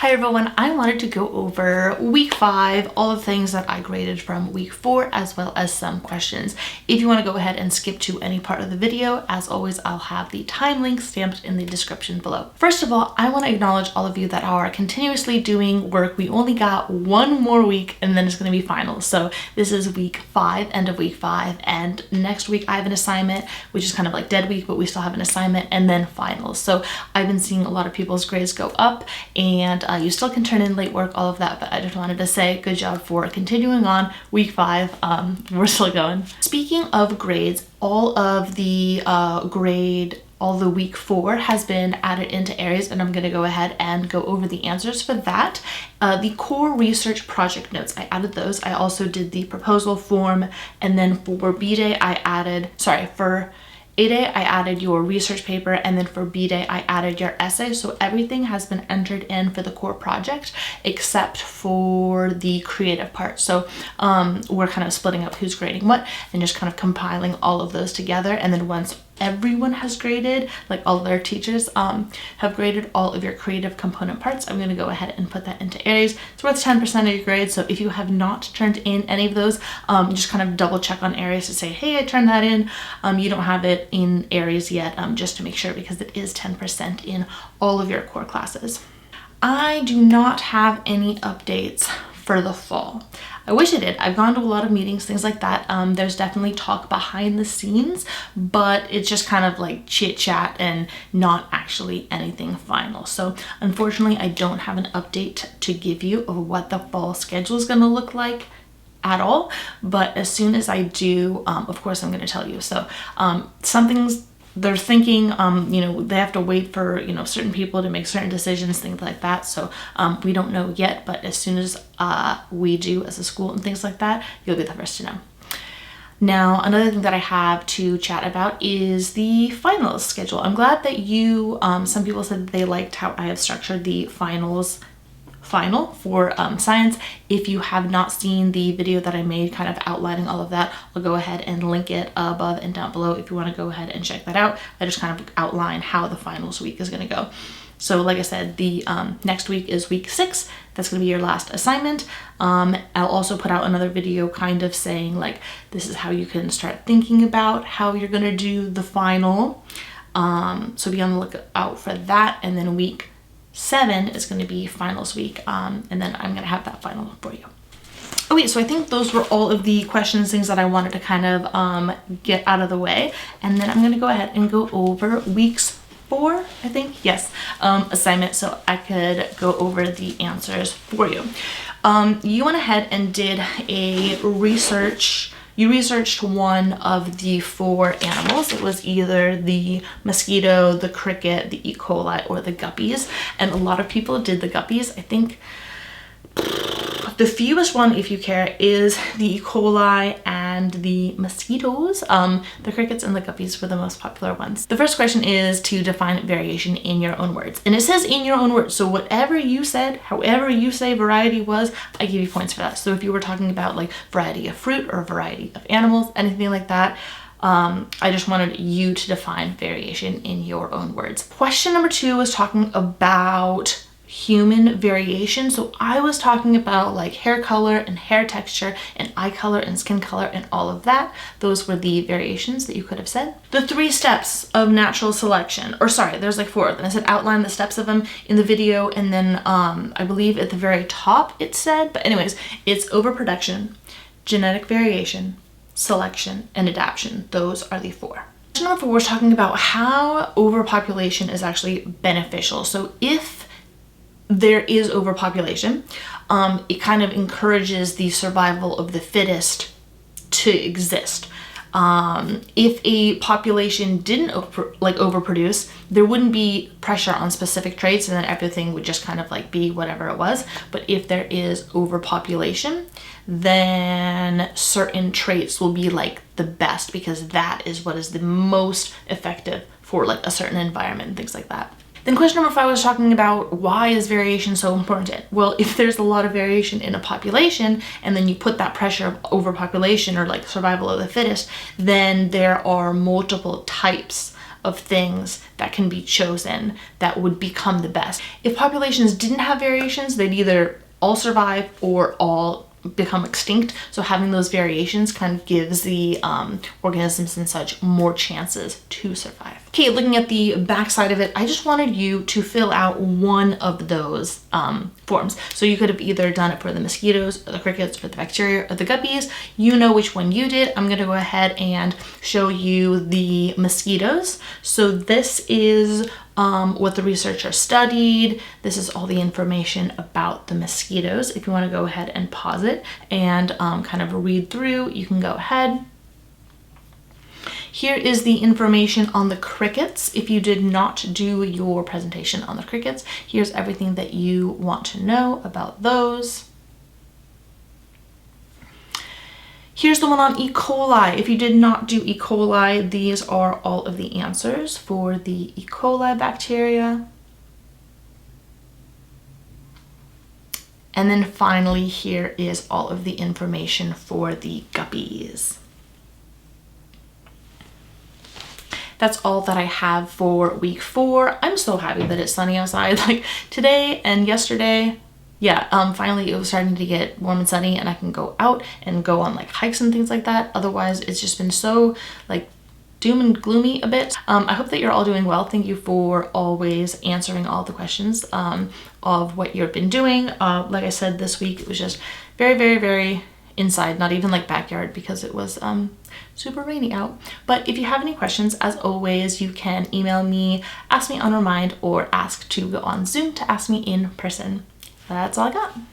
Hi everyone, I wanted to go over week 5, all the things that I graded from week 4, as well as some questions. If you want to go ahead and skip to any part of the video, as always, I'll have the time link stamped in the description below. First of all, I want to acknowledge all of you that are continuously doing work. We only got one more week and then it's going to be finals. So this is week 5, end of week 5, and next week I have an assignment, which is kind of like dead week, but we still have an assignment, and then finals. So I've been seeing a lot of people's grades go up, and you still can turn in late work, all of that, but I just wanted to say good job for continuing on week 5. We're still going. Speaking of grades, all of the all the week 4 has been added into areas, and I'm going to go ahead and go over the answers for that. The core research project notes, I added those. I also did the proposal form, and then for B-Day for A-Day, I added your research paper, and then for B-Day, I added your essay. So everything has been entered in for the core project, except for the creative part. So we're kind of splitting up who's grading what, and just kind of compiling all of those together. And then once everyone has graded, like all of their teachers have graded all of your creative component parts, I'm going to go ahead and put that into areas. It's worth 10% of your grade. So if you have not turned in any of those, just kind of double check on areas to say, hey, I turned that in. You don't have it in areas yet, just to make sure, because it is 10% in all of your core classes. I do not have any updates for the fall. I wish I did. I've gone to a lot of meetings, things like that. There's definitely talk behind the scenes, but it's just kind of like chit chat and not actually anything final. So unfortunately, I don't have an update to give you of what the fall schedule is going to look like at all. But as soon as I do, of course, I'm going to tell you. So something's they're thinking, they have to wait for, certain people to make certain decisions, things like that. So we don't know yet, but as soon as we do as a school and things like that, you'll be the first to know. Now, another thing that I have to chat about is the finals schedule. I'm glad that some people said that they liked how I have structured the final for science. If you have not seen the video that I made kind of outlining all of that, I'll go ahead and link it above and down below if you want to go ahead and check that out. I just kind of outline how the finals week is going to go. So like I said, the next week is week 6. That's going to be your last assignment. I'll also put out another video kind of saying like, this is how you can start thinking about how you're going to do the final. So be on the lookout for that. And then week 7 is going to be finals week, and then I'm going to have that final for you. Okay, so I think those were all of the questions, things that I wanted to kind of get out of the way, and then I'm going to go ahead and go over weeks 4, I think, yes, assignment, so I could go over the answers for you. You went ahead and did a research. You researched one of the 4 animals. It was either the mosquito, the cricket, the E. coli, or the guppies. And a lot of people did the guppies. I think the fewest one, if you care, is the E. coli and the mosquitoes. The crickets and the guppies were the most popular ones. The first question is to define variation in your own words. And it says in your own words. So whatever you said, however you say variety was, I give you points for that. So if you were talking about like variety of fruit or variety of animals, anything like that, I just wanted you to define variation in your own words. Question number 2 was talking about human variation. So I was talking about like hair color and hair texture and eye color and skin color and all of that. Those were the variations that you could have said. The 3 steps of natural selection, or sorry, there's like 4 of them. I said outline the steps of them in the video, and then I believe at the very top it said, but anyways, it's overproduction, genetic variation, selection, and adaptation. Those are the 4. Question number 4 was talking about how overpopulation is actually beneficial. So if there is overpopulation, it kind of encourages the survival of the fittest to exist. If a population didn't overproduce, there wouldn't be pressure on specific traits, and then everything would just kind of like be whatever it was. But if there is overpopulation, then certain traits will be like the best, because that is what is the most effective for like a certain environment and things like that. Then question number 5 was talking about why is variation so important? Well, if there's a lot of variation in a population, and then you put that pressure of overpopulation or like survival of the fittest, then there are multiple types of things that can be chosen that would become the best. If populations didn't have variations, they'd either all survive or all become extinct. So having those variations kind of gives the organisms and such more chances to survive. Okay, looking at the back side of it, I just wanted you to fill out one of those forms. So you could have either done it for the mosquitoes or the crickets or the bacteria or the guppies. You know which one you did. I'm gonna go ahead and show you the mosquitoes. So this is what the researcher studied. This is all the information about the mosquitoes. If you want to go ahead and pause it and kind of read through, you can go ahead. Here is the information on the crickets. If you did not do your presentation on the crickets, here's everything that you want to know about those. Here's the one on E. coli. If you did not do E. coli, these are all of the answers for the E. coli bacteria. And then finally, here is all of the information for the guppies. That's all that I have for week 4. I'm so happy that it's sunny outside. Like today and yesterday, yeah, finally it was starting to get warm and sunny and I can go out and go on like hikes and things like that. Otherwise, it's just been so like doom and gloomy a bit. I hope that you're all doing well. Thank you for always answering all the questions of what you've been doing. Like I said, this week it was just very, very, very inside, not even like backyard because it was super rainy out. But if you have any questions, as always, you can email me, ask me on Remind, or ask to go on Zoom to ask me in person. That's all I got.